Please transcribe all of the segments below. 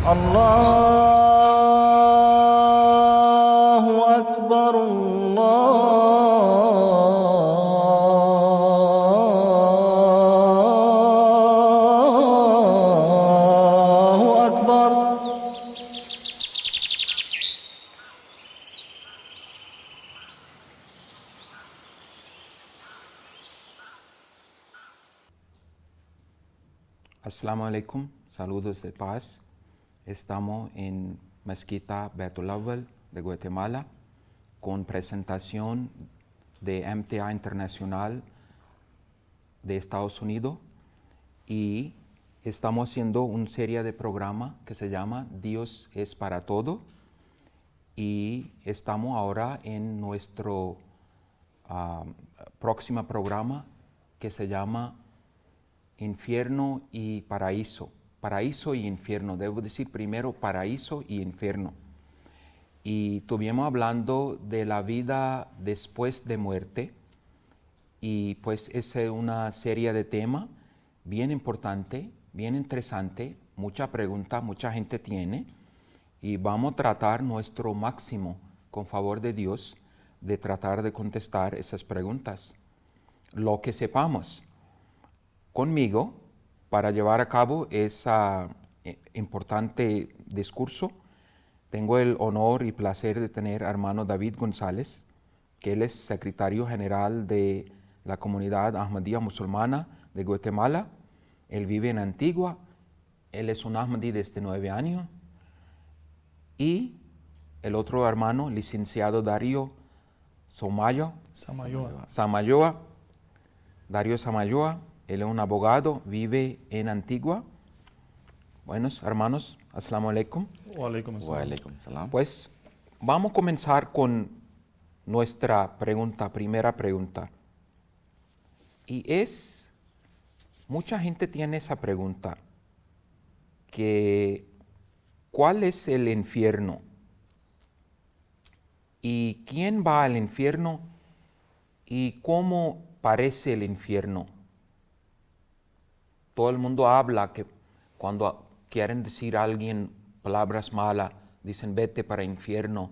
الله أكبر الله أكبر. Assalamu alaikum, saludos de paz. Estamos en Mezquita Baitul Awwal de Guatemala con presentación de MTA Internacional de Estados Unidos y estamos haciendo una serie de programa que se llama Dios es para todo y estamos ahora en nuestro próximo programa que se llama Infierno y Paraíso. Paraíso y infierno, debo decir primero paraíso y infierno. Y estuvimos hablando de la vida después de muerte y pues es una serie de temas bien importante, bien interesante, mucha pregunta, mucha gente tiene y vamos a tratar nuestro máximo, con favor de Dios, de tratar de contestar esas preguntas. Lo que sepamos. Conmigo, para llevar a cabo ese importante discurso, tengo el honor y placer de tener a hermano David González, que él es secretario general de la comunidad Ahmadía musulmana de Guatemala. Él vive en Antigua, él es un Ahmadí desde 9 años. Y el otro hermano, licenciado Darío Samayoa. Darío Samayoa. Él es un abogado, vive en Antigua. Buenos hermanos, assalamu alaikum. Wa alaikum assalam. Wa alaikum salam. Pues vamos a comenzar con nuestra pregunta, primera pregunta. Y es, mucha gente tiene esa pregunta, que ¿cuál es el infierno? ¿Y quién va al infierno? ¿Y cómo parece el infierno? Todo el mundo habla que cuando quieren decir a alguien palabras malas, dicen vete para infierno.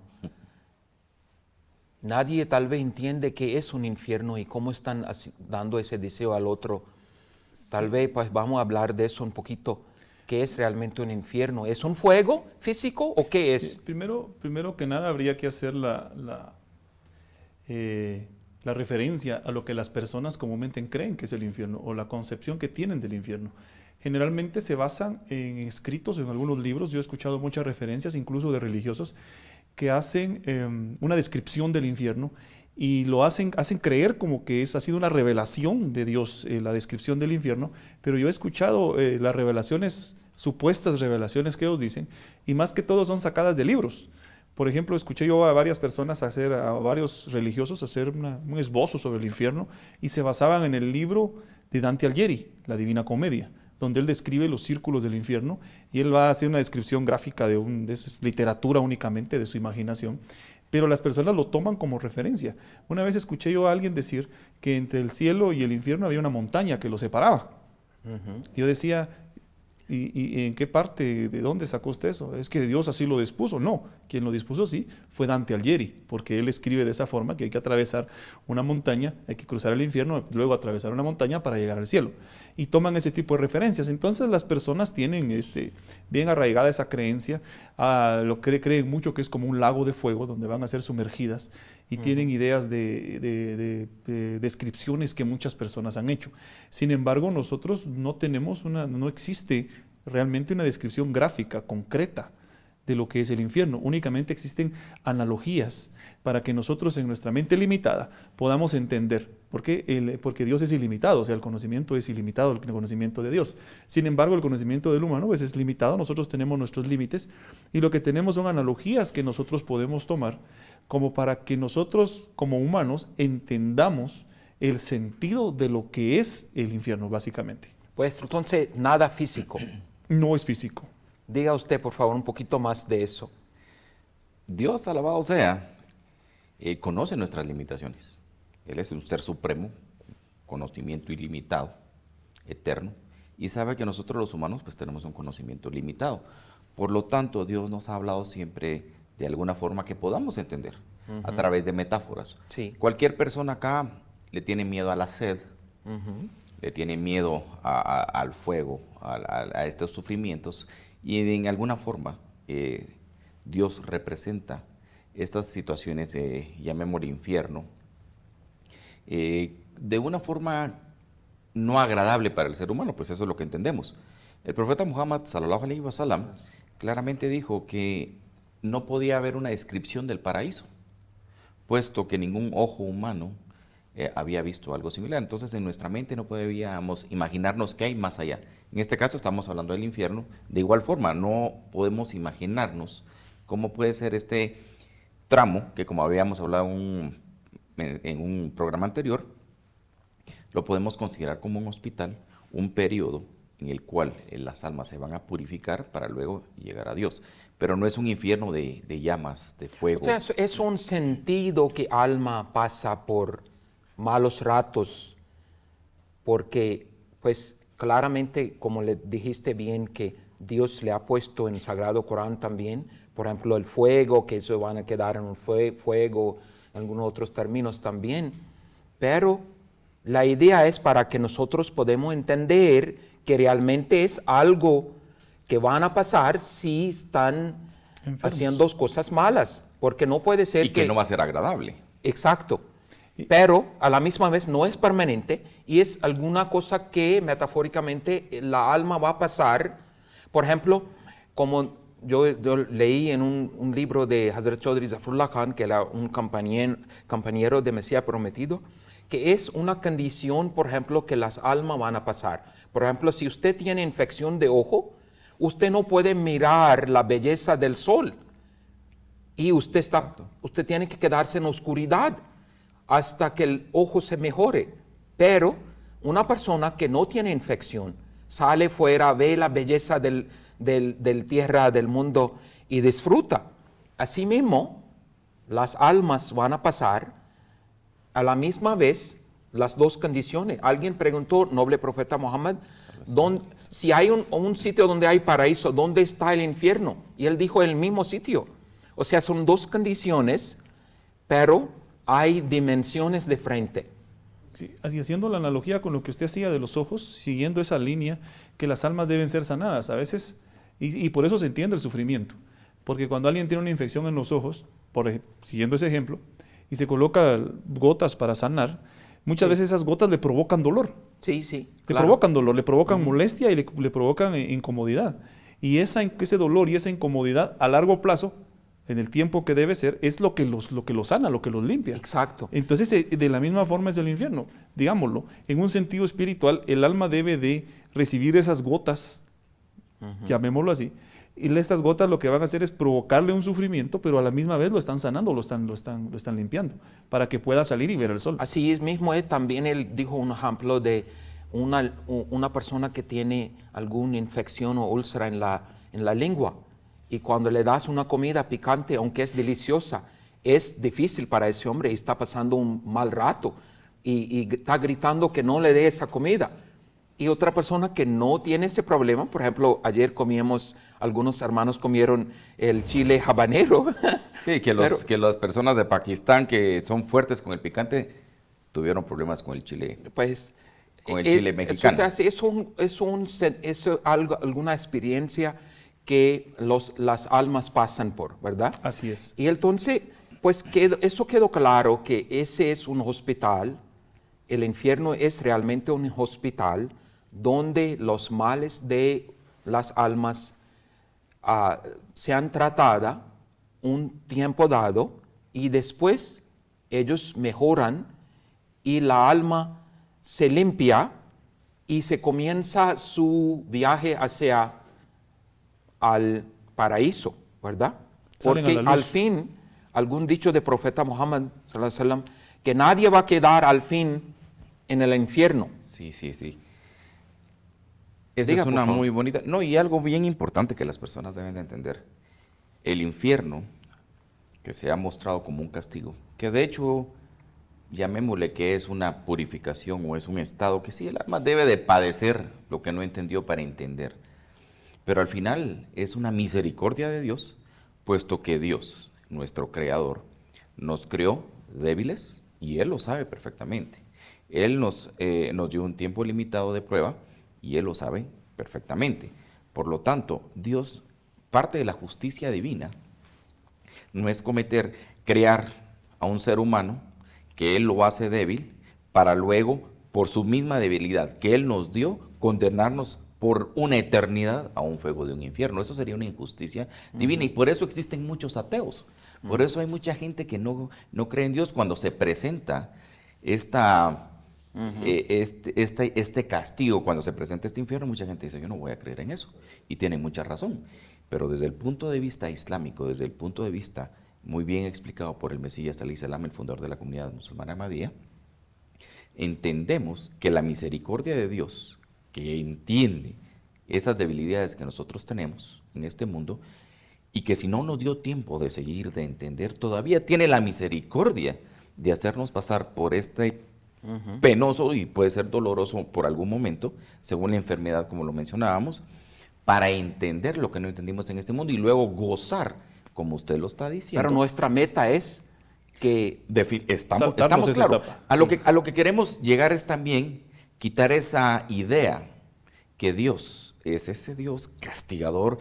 Nadie tal vez entiende qué es un infierno y cómo están dando ese deseo al otro. Tal vez pues vamos a hablar de eso un poquito. ¿Qué es realmente un infierno? ¿Es un fuego físico o qué es? Sí, primero que nada habría que hacer la referencia a lo que las personas comúnmente creen que es el infierno o la concepción que tienen del infierno. Generalmente se basan en escritos, en algunos libros. Yo he escuchado muchas referencias, incluso de religiosos, que hacen una descripción del infierno y lo hacen creer como que ha sido una revelación de Dios, la descripción del infierno, pero yo he escuchado las revelaciones, supuestas revelaciones que ellos dicen, y más que todo son sacadas de libros. Por ejemplo, escuché yo a varias personas, a varios religiosos hacer un esbozo sobre el infierno y se basaban en el libro de Dante Alighieri, La Divina Comedia, donde él describe los círculos del infierno y él va a hacer una descripción gráfica de literatura únicamente, de su imaginación, pero las personas lo toman como referencia. Una vez escuché yo a alguien decir que entre el cielo y el infierno había una montaña que lo separaba. Yo decía, ¿y en qué parte, de dónde sacó usted eso? ¿Es que Dios así lo dispuso? No, quien lo dispuso sí fue Dante Alighieri, porque él escribe de esa forma que hay que atravesar una montaña, hay que cruzar el infierno, luego atravesar una montaña para llegar al cielo. Y toman ese tipo de referencias. Entonces las personas tienen bien arraigada esa creencia, creen mucho que es como un lago de fuego donde van a ser sumergidas y tienen ideas de descripciones que muchas personas han hecho. Sin embargo, nosotros no existe realmente una descripción gráfica, concreta, de lo que es el infierno. Únicamente existen analogías para que nosotros en nuestra mente limitada podamos entender. Porque Dios es ilimitado, o sea, el conocimiento es ilimitado, el conocimiento de Dios. Sin embargo, el conocimiento del humano pues, es limitado, nosotros tenemos nuestros límites y lo que tenemos son analogías que nosotros podemos tomar como para que nosotros como humanos entendamos el sentido de lo que es el infierno, básicamente. Pues entonces, nada físico. No es físico. Diga usted, por favor, un poquito más de eso. Dios, alabado sea, conoce nuestras limitaciones. Él es un ser supremo, conocimiento ilimitado, eterno, y sabe que nosotros los humanos pues tenemos un conocimiento limitado. Por lo tanto, Dios nos ha hablado siempre de alguna forma que podamos entender, a través de metáforas. Sí. Cualquier persona acá le tiene miedo a la sed, le tiene miedo al fuego, a estos sufrimientos, y en alguna forma Dios representa estas situaciones, llamémosle infierno, de una forma no agradable para el ser humano, pues eso es lo que entendemos. El profeta Muhammad, sallallahu alaihi wasallam, claramente dijo que no podía haber una descripción del paraíso, puesto que ningún ojo humano había visto algo similar. Entonces en nuestra mente no podíamos imaginarnos qué hay más allá. En este caso estamos hablando del infierno. De igual forma, no podemos imaginarnos cómo puede ser este tramo, que como habíamos hablado en un programa anterior, lo podemos considerar como un hospital, un periodo en el cual las almas se van a purificar para luego llegar a Dios. Pero no es un infierno de llamas, de fuego. O sea, es un sentido que alma pasa por malos ratos, porque pues claramente, como le dijiste bien, que Dios le ha puesto en el Sagrado Corán también, por ejemplo, el fuego, que eso van a quedar en un fuego, algunos otros términos también, pero la idea es para que nosotros podamos entender que realmente es algo que van a pasar si están Enfermos. haciendo cosas malas, porque no puede ser Y que no va a ser agradable. Exacto. Pero a la misma vez no es permanente y es alguna cosa que metafóricamente la alma va a pasar. Por ejemplo, como yo leí en un libro de Hazrat Chaudhry Zafrullah Khan, que era un compañero de Mesías Prometido, que es una condición, por ejemplo, que las almas van a pasar. Por ejemplo, si usted tiene infección de ojo, usted no puede mirar la belleza del sol y usted tiene que quedarse en oscuridad hasta que el ojo se mejore. Pero una persona que no tiene infección sale fuera, ve la belleza del tierra, del mundo y disfruta. Asimismo, las almas van a pasar a la misma vez las dos condiciones. Alguien preguntó, noble profeta Muhammad, si hay un sitio donde hay paraíso, ¿dónde está el infierno? Y él dijo, el mismo sitio. O sea, son dos condiciones, pero hay dimensiones de frente. Sí, así haciendo la analogía con lo que usted hacía de los ojos, siguiendo esa línea, que las almas deben ser sanadas a veces, y por eso se entiende el sufrimiento. Porque cuando alguien tiene una infección en los ojos, siguiendo ese ejemplo, y se coloca gotas para sanar, muchas veces esas gotas le provocan dolor. Sí, sí. Le provocan dolor, le provocan molestia y le provocan incomodidad. Y ese dolor y esa incomodidad a largo plazo, en el tiempo que debe ser, es lo que los sana, lo que los limpia. Exacto. Entonces, de la misma forma es el infierno. Digámoslo, en un sentido espiritual, el alma debe de recibir esas gotas, llamémoslo así, y estas gotas lo que van a hacer es provocarle un sufrimiento, pero a la misma vez lo están sanando, lo están limpiando, para que pueda salir y ver el sol. Así es mismo, también él dijo un ejemplo de una persona que tiene alguna infección o úlcera en la lengua, y cuando le das una comida picante, aunque es deliciosa, es difícil para ese hombre y está pasando un mal rato y está gritando que no le dé esa comida. Y otra persona que no tiene ese problema, por ejemplo, ayer algunos hermanos comieron el chile habanero. Sí, que las personas de Pakistán que son fuertes con el picante tuvieron problemas con el chile. Pues con el chile mexicano. Es alguna experiencia que las almas pasan por, ¿verdad? Así es. Y entonces, pues eso quedó claro, que ese es un hospital, el infierno es realmente un hospital donde los males de las almas sean tratados un tiempo dado y después ellos mejoran y la alma se limpia y se comienza su viaje hacia al paraíso, ¿verdad? Salen Porque a la luz. al fin, algún dicho de profeta Muhammad, sallallahu alaihi wasallam, que nadie va a quedar al fin en el infierno. Sí, sí, sí. Esa Diga, es por una favor. muy bonita. No, y algo bien importante que las personas deben de entender. El infierno, que se ha mostrado como un castigo, que de hecho, llamémosle que es una purificación o es un estado que sí, el alma debe de padecer lo que no entendió para entender. Pero al final es una misericordia de Dios, puesto que Dios, nuestro Creador, nos creó débiles y Él lo sabe perfectamente. Él nos dio un tiempo limitado de prueba y Él lo sabe perfectamente. Por lo tanto, Dios, parte de la justicia divina, no es crear a un ser humano que Él lo hace débil para luego, por su misma debilidad que Él nos dio, condenarnos por una eternidad a un fuego de un infierno. Eso sería una injusticia divina y por eso existen muchos ateos. Por eso hay mucha gente que no cree en Dios cuando se presenta este castigo, cuando se presenta este infierno. Mucha gente dice, yo no voy a creer en eso. Y tienen mucha razón. Pero desde el punto de vista islámico, desde el punto de vista muy bien explicado por el Mesías alayhi salam, el fundador de la comunidad musulmana Ahmadía, entendemos que la misericordia de Dios, que entiende esas debilidades que nosotros tenemos en este mundo, y que si no nos dio tiempo de seguir, de entender, todavía tiene la misericordia de hacernos pasar por este penoso y puede ser doloroso por algún momento, según la enfermedad, como lo mencionábamos, para entender lo que no entendimos en este mundo y luego gozar, como usted lo está diciendo. Pero nuestra meta es que... Saltarnos estamos esa claros. etapa. A lo que queremos llegar es también quitar esa idea que Dios es ese Dios castigador,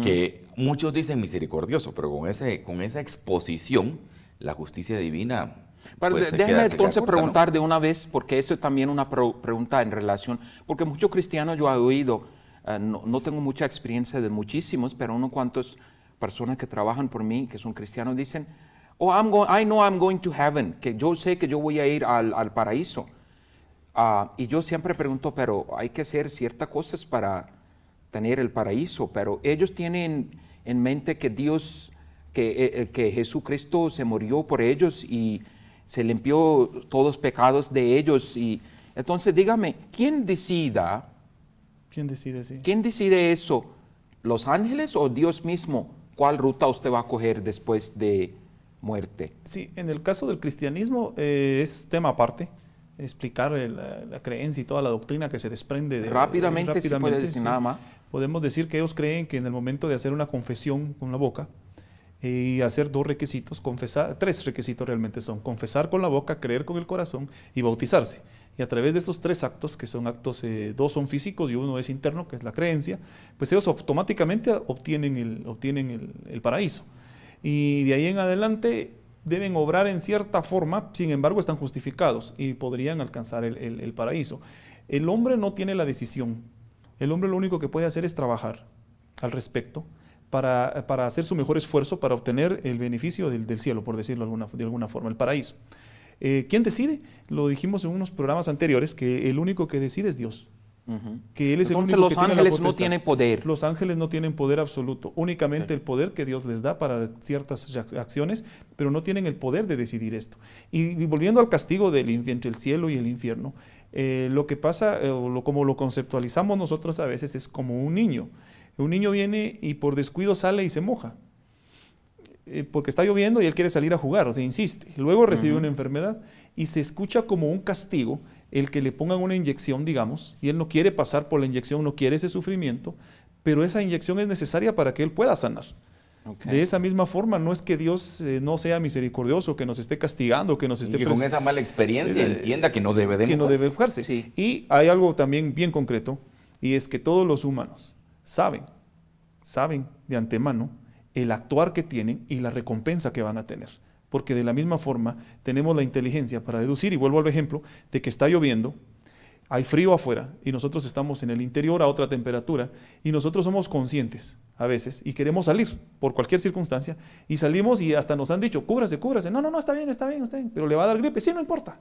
que muchos dicen misericordioso, pero con esa exposición, la justicia divina... Pero pues, déjeme se queda entonces corta, preguntar ¿no? de una vez, porque eso es también una pregunta en relación, porque muchos cristianos yo he oído, no tengo mucha experiencia de muchísimos, pero unos cuantos personas que trabajan por mí, que son cristianos, dicen, oh, I know I'm going to heaven, que yo sé que yo voy a ir al paraíso. Y yo siempre pregunto, pero hay que hacer ciertas cosas para tener el paraíso, pero ellos tienen en mente que Dios, que Jesucristo se murió por ellos y se limpió todos los pecados de ellos. Y entonces dígame, ¿quién decide eso? ¿Los ángeles o Dios mismo? ¿Cuál ruta usted va a coger después de muerte? Sí, en el caso del cristianismo es tema aparte, explicar la creencia y toda la doctrina que se desprende de... Rápidamente, si puede decir sí. nada más. Podemos decir que ellos creen que en el momento de hacer una confesión con la boca y hacer tres requisitos realmente son: confesar con la boca, creer con el corazón y bautizarse. Y a través de esos tres actos, que son actos, dos son físicos y uno es interno, que es la creencia, pues ellos automáticamente obtienen el paraíso. Y de ahí en adelante deben obrar en cierta forma, sin embargo están justificados y podrían alcanzar el paraíso. El hombre no tiene la decisión. El hombre lo único que puede hacer es trabajar al respecto para hacer su mejor esfuerzo para obtener el beneficio del cielo, por decirlo de alguna forma, el paraíso. ¿Quién decide? Lo dijimos en unos programas anteriores, que el único que decide es Dios. Que Él es Entonces el único los que tiene la ángeles no potestad. tienen poder. Los ángeles no tienen poder absoluto, únicamente el poder que Dios les da para ciertas acciones, pero no tienen el poder de decidir esto. Y volviendo al castigo entre el cielo y el infierno, lo que pasa, como lo conceptualizamos nosotros a veces, es como un niño. Un niño viene y por descuido sale y se moja, porque está lloviendo y él quiere salir a jugar, o sea, insiste. Luego recibe una enfermedad y se escucha como un castigo el que le pongan una inyección, digamos, y él no quiere pasar por la inyección, no quiere ese sufrimiento, pero esa inyección es necesaria para que él pueda sanar. Okay. De esa misma forma, no es que Dios no sea misericordioso, que nos esté castigando, que nos esté... Y que con esa mala experiencia entienda que no debe mojarse. Sí. Y hay algo también bien concreto, y es que todos los humanos saben de antemano el actuar que tienen y la recompensa que van a tener. Porque de la misma forma tenemos la inteligencia para deducir, y vuelvo al ejemplo, de que está lloviendo, hay frío afuera y nosotros estamos en el interior a otra temperatura y nosotros somos conscientes a veces y queremos salir por cualquier circunstancia y salimos y hasta nos han dicho, cúbrase. No, está bien, pero le va a dar gripe, sí, no importa.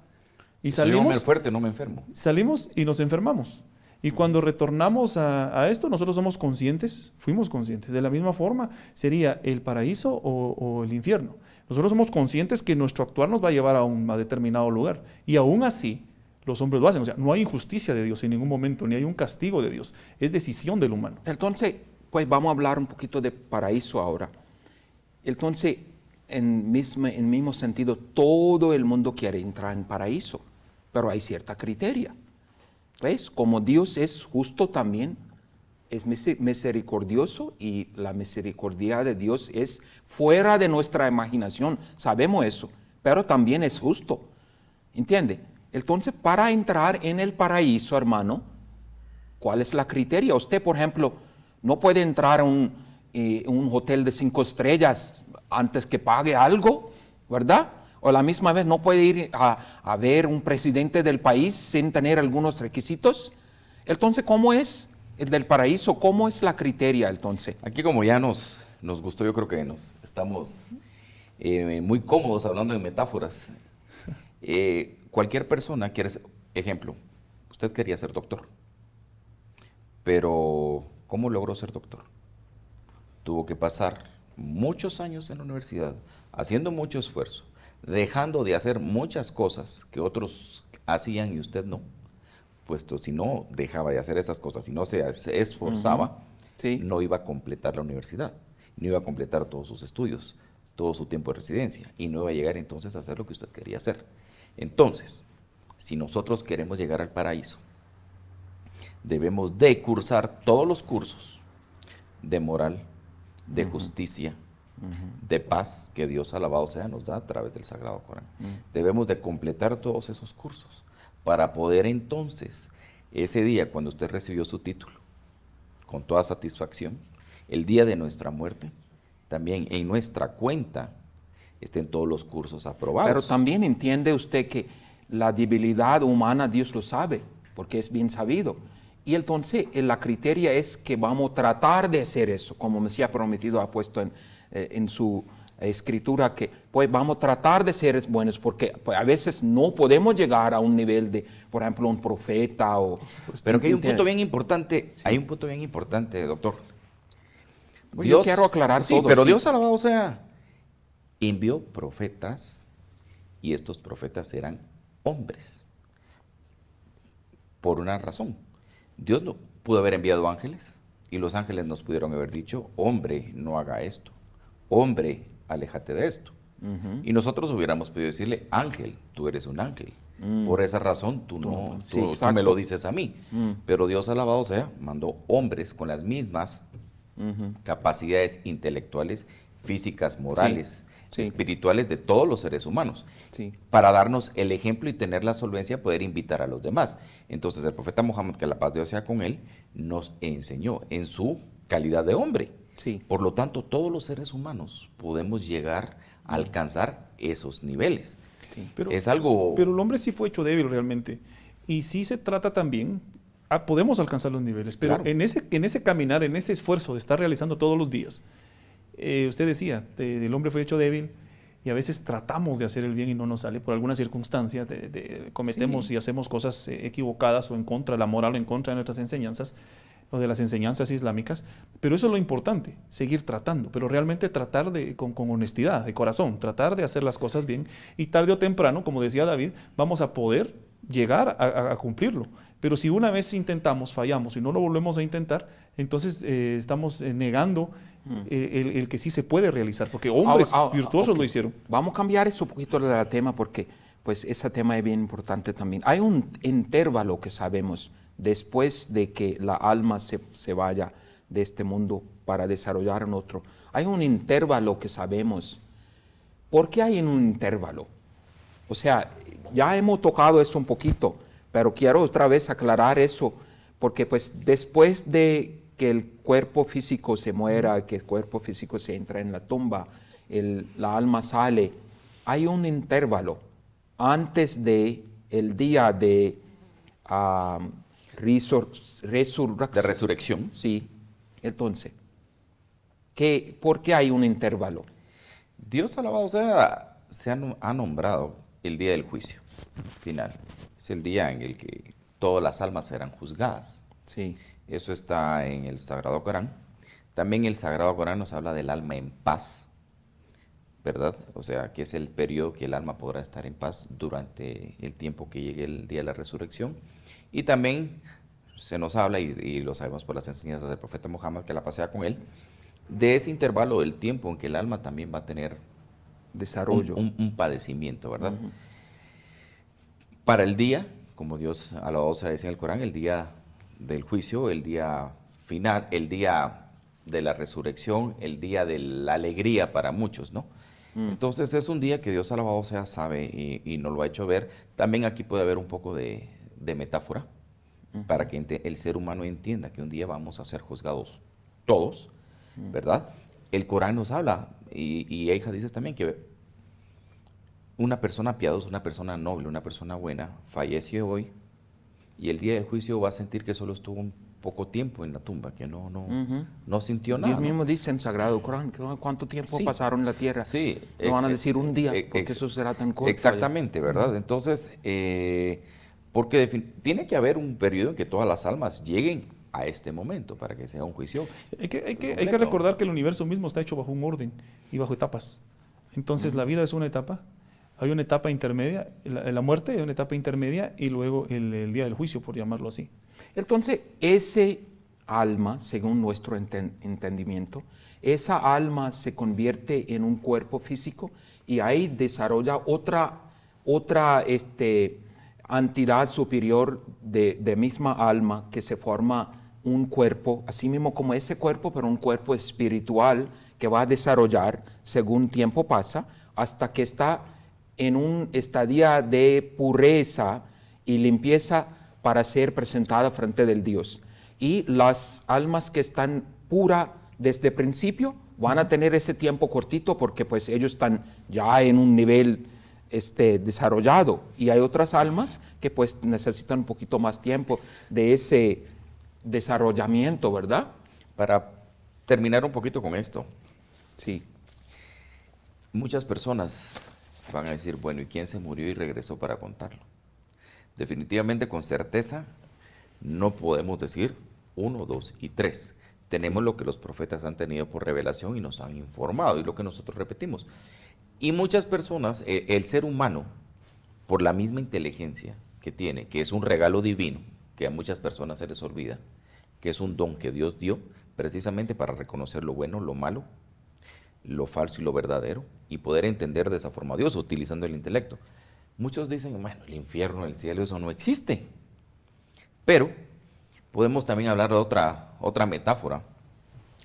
Y salimos, fuerte, no me enfermo. Salimos y nos enfermamos. Y cuando retornamos a esto, nosotros somos conscientes, fuimos conscientes. De la misma forma sería el paraíso o el infierno. Nosotros somos conscientes que nuestro actuar nos va a llevar a determinado lugar. Y aún así, los hombres lo hacen. O sea, no hay injusticia de Dios en ningún momento, ni hay un castigo de Dios. Es decisión del humano. Entonces, pues vamos a hablar un poquito de paraíso ahora. Entonces, en mismo sentido, todo el mundo quiere entrar en paraíso, pero hay cierta criteria. ¿Ves? Como Dios es justo también, es misericordioso y la misericordia de Dios es fuera de nuestra imaginación. Sabemos eso, pero también es justo. ¿Entiende? Entonces, para entrar en el paraíso, hermano, ¿cuál es la criteria? Usted, por ejemplo, no puede entrar a un hotel de 5 estrellas antes que pague algo, ¿verdad? O a la misma vez no puede ir a ver un presidente del país sin tener algunos requisitos. Entonces, ¿cómo es el del paraíso? ¿Cómo es la criteria entonces? Aquí como ya nos gustó, yo creo que nos estamos muy cómodos hablando de metáforas. Cualquier persona quiere ser, ejemplo, usted quería ser doctor, pero ¿cómo logró ser doctor? Tuvo que pasar muchos años en la universidad, haciendo mucho esfuerzo, dejando de hacer muchas cosas que otros hacían y usted no. Puesto si no dejaba de hacer esas cosas, si no se esforzaba, Sí. no iba a completar la universidad, no iba a completar todos sus estudios, todo su tiempo de residencia, y no iba a llegar entonces a hacer lo que usted quería hacer. Entonces, si nosotros queremos llegar al paraíso, debemos de cursar todos los cursos de moral, de justicia, de paz que Dios, alabado sea, nos da a través del Sagrado Corán. Debemos de completar todos esos cursos para poder entonces, ese día cuando usted recibió su título, con toda satisfacción, el día de nuestra muerte, también en nuestra cuenta estén todos los cursos aprobados. Pero también entiende usted que la debilidad humana Dios lo sabe, porque es bien sabido. Y entonces la criteria es que vamos a tratar de hacer eso, como Mesías prometido ha puesto en su escritura, que pues vamos a tratar de ser buenos, porque pues, a veces no podemos llegar a un nivel de, por ejemplo, un profeta o... Pero que hay un punto bien importante, hay un punto bien importante, doctor. Pues yo quiero aclarar sí, todo, pero sí. Dios, alabado sea, envió profetas y estos profetas eran hombres. Por una razón. Dios no pudo haber enviado ángeles y los ángeles nos pudieron haber dicho, hombre, no haga esto. Hombre, aléjate de esto. Y nosotros hubiéramos podido decirle, ángel, tú eres un ángel. Por esa razón tú Sí, tú exacto. me lo dices a mí. Pero Dios, alabado sea, mandó hombres con las mismas capacidades intelectuales, físicas, morales, Sí. espirituales de todos los seres humanos, Sí. para darnos el ejemplo y tener la solvencia de poder invitar a los demás. Entonces el profeta Muhammad, que la paz de Dios sea con él, nos enseñó en su calidad de hombre. Sí. Por lo tanto, todos los seres humanos podemos llegar a alcanzar esos niveles. Pero, Es algo... pero el hombre sí fue hecho débil realmente. Y sí se trata también, podemos alcanzar los niveles, pero Claro. en ese caminar, en ese esfuerzo de estar realizando todos los días, usted decía, el hombre fue hecho débil y a veces tratamos de hacer el bien y no nos sale por alguna circunstancia, cometemos y hacemos cosas equivocadas o en contra de la moral o en contra de nuestras enseñanzas o de las enseñanzas islámicas, pero eso es lo importante, seguir tratando, pero realmente tratar con honestidad, de corazón, tratar de hacer las cosas bien y tarde o temprano, como decía David, vamos a poder llegar a cumplirlo. Pero si una vez intentamos, fallamos y no lo volvemos a intentar, entonces estamos negando el que sí se puede realizar, porque hombres virtuosos ok. lo hicieron. Vamos a cambiar eso un poquito del tema porque pues ese tema es bien importante también. Hay un intervalo que sabemos después de que la alma se vaya de este mundo para desarrollar en otro. Hay un intervalo que sabemos. ¿Por qué hay un intervalo? O sea, ya hemos tocado eso un poquito, pero quiero otra vez aclarar eso, porque pues después de que el cuerpo físico se muera, que el cuerpo físico se entra en la tumba, la alma sale, hay un intervalo antes de el día de resurrección. de resurrección. Sí, entonces, ¿por qué hay un intervalo? Dios, alabado sea, ha nombrado el día del juicio final. Es el día en el que todas las almas serán juzgadas. Sí, Eso está en el Sagrado Corán. También el Sagrado Corán nos habla del alma en paz, ¿verdad? O sea, que es el periodo que el alma podrá estar en paz durante el tiempo que llegue el día de la resurrección. Y también se nos habla, y lo sabemos por las enseñanzas del profeta Muhammad, que la pasea con él, de ese intervalo del tiempo en que el alma también va a tener desarrollo. un padecimiento, ¿verdad? Para el día, como Dios alabado sea decía en el Corán, el día del juicio, el día final, el día de la resurrección, el día de la alegría para muchos, ¿no? Entonces es un día que Dios alabado sea sabe y nos lo ha hecho ver. También aquí puede haber un poco de metáfora para que el ser humano entienda que un día vamos a ser juzgados todos, ¿verdad? El Corán nos habla, y Eija dices también que una persona piadosa, una persona noble, una persona buena, fallece hoy y el día del juicio va a sentir que solo estuvo un poco tiempo en la tumba, que no sintió nada. Dios ¿no? mismo dice en Sagrado Corán, ¿cuánto tiempo Sí. pasaron en la tierra? Sí. No van a decir un día, porque eso será tan corto. Exactamente, ¿verdad? Entonces, porque tiene que haber un periodo en que todas las almas lleguen a este momento para que sea un juicio. Hay que recordar que el universo mismo está hecho bajo un orden y bajo etapas. Entonces, la vida es una etapa, hay una etapa intermedia, la muerte es una etapa intermedia y luego el día del juicio, por llamarlo así. Entonces, ese alma, según nuestro entendimiento, esa alma se convierte en un cuerpo físico y ahí desarrolla otra entidad superior de misma alma que se forma un cuerpo, así mismo como ese cuerpo, pero un cuerpo espiritual que va a desarrollar según tiempo pasa, hasta que está en un estadio de pureza y limpieza para ser presentada frente del Dios. Y las almas que están puras desde el principio van a tener ese tiempo cortito porque pues ellos están ya en un nivel desarrollado, y hay otras almas que pues necesitan un poquito más tiempo de ese desarrollamiento, ¿verdad? Para terminar un poquito con esto, Sí. muchas personas van a decir, bueno, ¿y quién se murió y regresó para contarlo? Definitivamente, con certeza, no podemos decir 1, 2 y 3. Tenemos lo que los profetas han tenido por revelación y nos han informado, y lo que nosotros repetimos. Y muchas personas, el ser humano, por la misma inteligencia que tiene, que es un regalo divino, que a muchas personas se les olvida, que es un don que Dios dio precisamente para reconocer lo bueno, lo malo, lo falso y lo verdadero, y poder entender de esa forma a Dios utilizando el intelecto. Muchos dicen, bueno, el infierno, el cielo, eso no existe. Pero podemos también hablar de otra metáfora,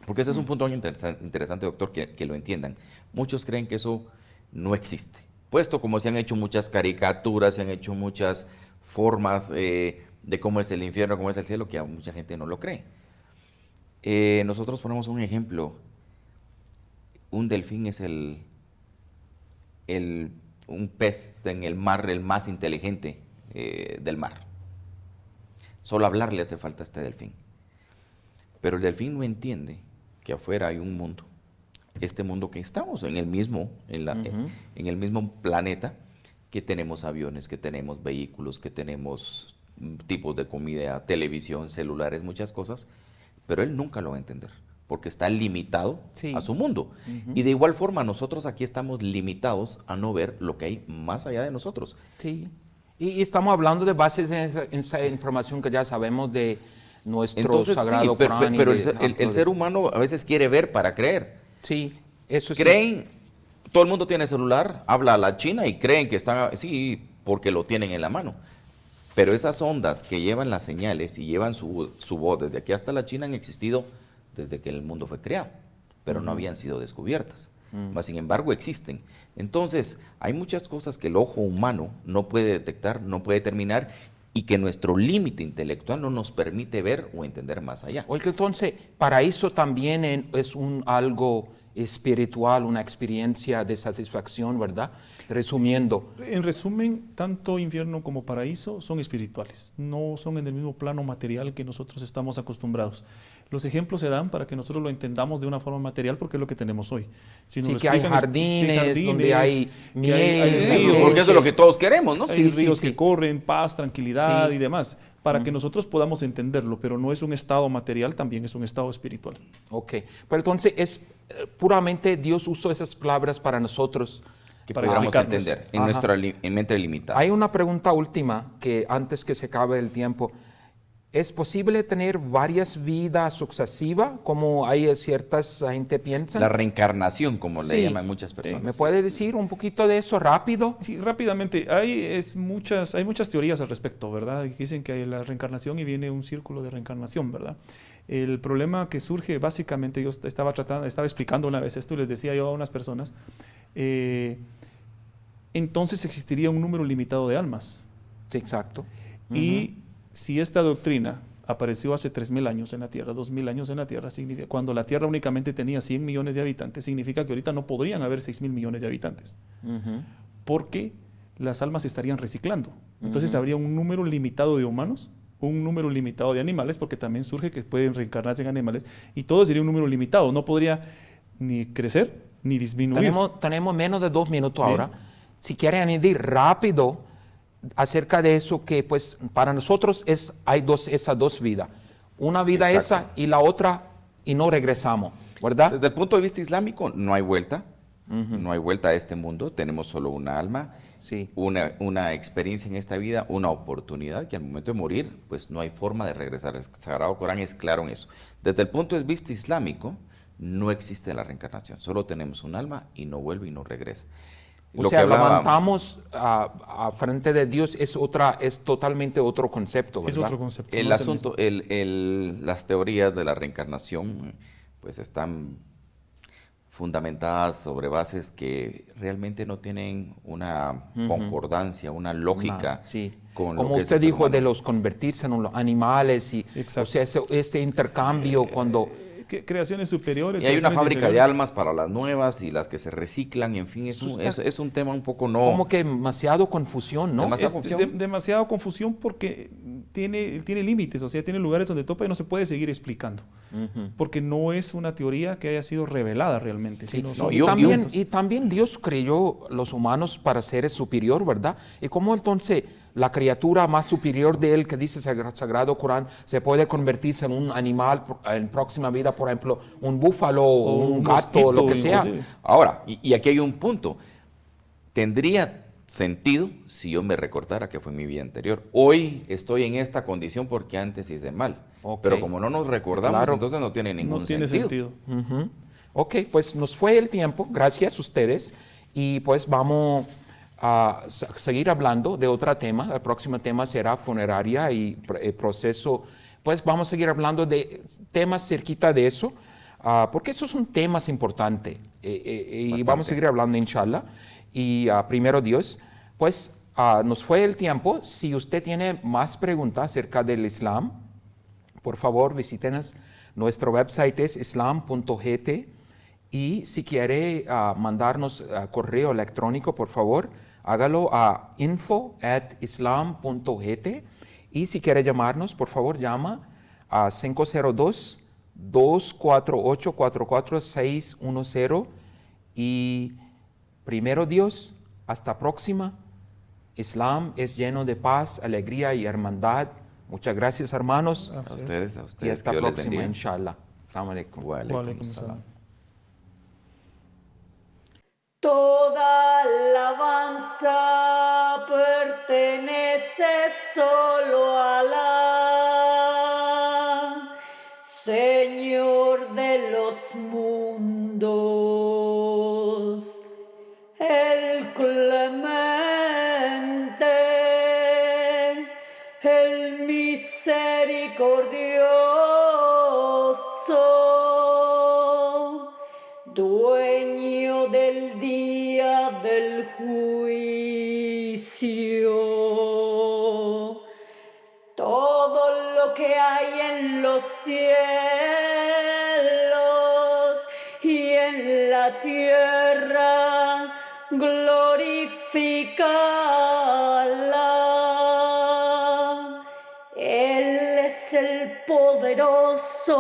porque ese es un punto muy interesante, doctor, que lo entiendan. Muchos creen que eso no existe, puesto como se han hecho muchas caricaturas, se han hecho muchas formas de cómo es el infierno, cómo es el cielo, que a mucha gente no lo cree. Nosotros ponemos un ejemplo. Un delfín es un pez en el mar, el más inteligente del mar. Solo hablar le hace falta a este delfín. Pero el delfín no entiende que afuera hay un mundo. Este mundo que estamos en el mismo planeta, que tenemos aviones, que tenemos vehículos, que tenemos tipos de comida, televisión, celulares, muchas cosas, pero él nunca lo va a entender, porque está limitado a su mundo. Y de igual forma nosotros aquí estamos limitados a no ver lo que hay más allá de nosotros. Sí, y estamos hablando de bases en esa información que ya sabemos de nuestro Entonces, sagrado sí, Corán. pero el ser humano a veces quiere ver para creer. Sí, eso sí. Creen, todo el mundo tiene celular, habla a la China y creen que están, sí, porque lo tienen en la mano. Pero esas ondas que llevan las señales y llevan su voz desde aquí hasta la China han existido desde que el mundo fue creado, pero no habían sido descubiertas. Mas, sin embargo, existen. Entonces, hay muchas cosas que el ojo humano no puede detectar, no puede determinar, y que nuestro límite intelectual no nos permite ver o entender más allá. Oye, entonces, paraíso también es algo espiritual, una experiencia de satisfacción, ¿verdad? Resumiendo. En resumen, tanto infierno como paraíso son espirituales, no son en el mismo plano material que nosotros estamos acostumbrados. Los ejemplos se dan para que nosotros lo entendamos de una forma material, porque es lo que tenemos hoy. Si nos Sí, lo que hay explican, jardines donde hay que miel, ríos, Porque eso es lo que todos queremos, ¿no? hay Sí, ríos sí. que corren, paz, tranquilidad Sí. y demás, para que nosotros podamos entenderlo, pero no es un estado material, también es un estado espiritual. Ok, pero entonces es puramente Dios usó esas palabras para nosotros. Que Para podamos explicarnos. entender en Ajá. nuestra mente limitada. Hay una pregunta última que antes que se acabe el tiempo. ¿Es posible tener varias vidas sucesivas, como hay ciertas gente piensa? La reencarnación, como le Sí. llaman muchas personas. ¿Me puede decir un poquito de eso rápido? Sí, rápidamente, hay muchas teorías al respecto, ¿verdad? Que dicen que hay la reencarnación y viene un círculo de reencarnación, ¿verdad? El problema que surge, básicamente, yo estaba explicando una vez esto y les decía yo a unas personas, entonces existiría un número limitado de almas. Sí, exacto. Y si esta doctrina apareció hace 3.000 años en la Tierra, 2.000 años en la Tierra, cuando la Tierra únicamente tenía 100 millones de habitantes, significa que ahorita no podrían haber 6.000 millones de habitantes, Ujú. porque las almas se estarían reciclando. Entonces habría un número limitado de humanos, un número limitado de animales, porque también surge que pueden reencarnarse en animales, y todo sería un número limitado, no podría ni crecer ni disminuir. Tenemos menos de 2 minutos Bien. ahora. Si quiere añadir rápido acerca de eso, que pues para nosotros hay esas dos vidas. Una vida Exacto. esa y la otra, y no regresamos, ¿verdad? Desde el punto de vista islámico, no hay vuelta. No hay vuelta a este mundo. Tenemos solo una alma, Sí. una experiencia en esta vida, una oportunidad que al momento de morir, pues no hay forma de regresar. El Sagrado Corán es claro en eso. Desde el punto de vista islámico, no existe la reencarnación. Solo tenemos un alma y no vuelve y no regresa. O sea, levantamos a frente de Dios es totalmente otro concepto, ¿verdad? Es otro concepto. El no es el asunto, las teorías de la reencarnación, pues están fundamentadas sobre bases que realmente no tienen una concordancia, una lógica Sí. con lo Como que es usted el ser dijo de humano. los convertirse en los animales y Exacto. o sea, este intercambio cuando creaciones superiores. Y hay una creaciones fábrica de inferiores. almas para las nuevas y las que se reciclan, y en fin, es un tema un poco no... como que demasiado confusión, ¿no? Demasiado Es confusión. demasiado confusión porque tiene límites, o sea, tiene lugares donde topa y no se puede seguir explicando. Porque no es una teoría que haya sido revelada realmente. Sí. Sino No, son yo- conceptos. Y también Dios creyó los humanos para seres superior, ¿verdad? ¿Y cómo entonces la criatura más superior de él, que dice el Sagrado Corán, se puede convertirse en un animal en próxima vida, por ejemplo, un búfalo o un gato, lo que mosquito, sea? inclusive. Ahora, y aquí hay un punto. Tendría sentido si yo me recordara que fue mi vida anterior. Hoy estoy en esta condición porque antes hice mal. Ok. Pero como no nos recordamos, Claro. entonces no tiene ningún No tiene sentido. Ujú. Ok, pues nos fue el tiempo, gracias a ustedes, y pues vamos a seguir hablando de otro tema. El próximo tema será funeraria y proceso. Pues vamos a seguir hablando de temas cerquita de eso, porque eso es un tema importante. Y Bastante. vamos a seguir hablando, inshallah. Y primero Dios, pues nos fue el tiempo. Si usted tiene más preguntas acerca del Islam, por favor visítenos. Nuestro website es islam.gt. Y si quiere mandarnos correo electrónico, por favor, hágalo a info@islam.gt. Y si quiere llamarnos, por favor, llama a 502-248-44610. Y primero Dios, hasta próxima. Islam es lleno de paz, alegría y hermandad. Muchas gracias, hermanos. A ustedes, Y hasta que Dios les próxima, bendiga. inshallah. Assalamu alaikum. Wa alaikum Wa alaikum salam. salam. Toda alabanza pertenece solo a Alá, Señor de los mundos, el clemente, el misericordioso, dueño del día del juicio. Todo lo que hay en los cielos y en la tierra glorifica a Alá. Él es el poderoso,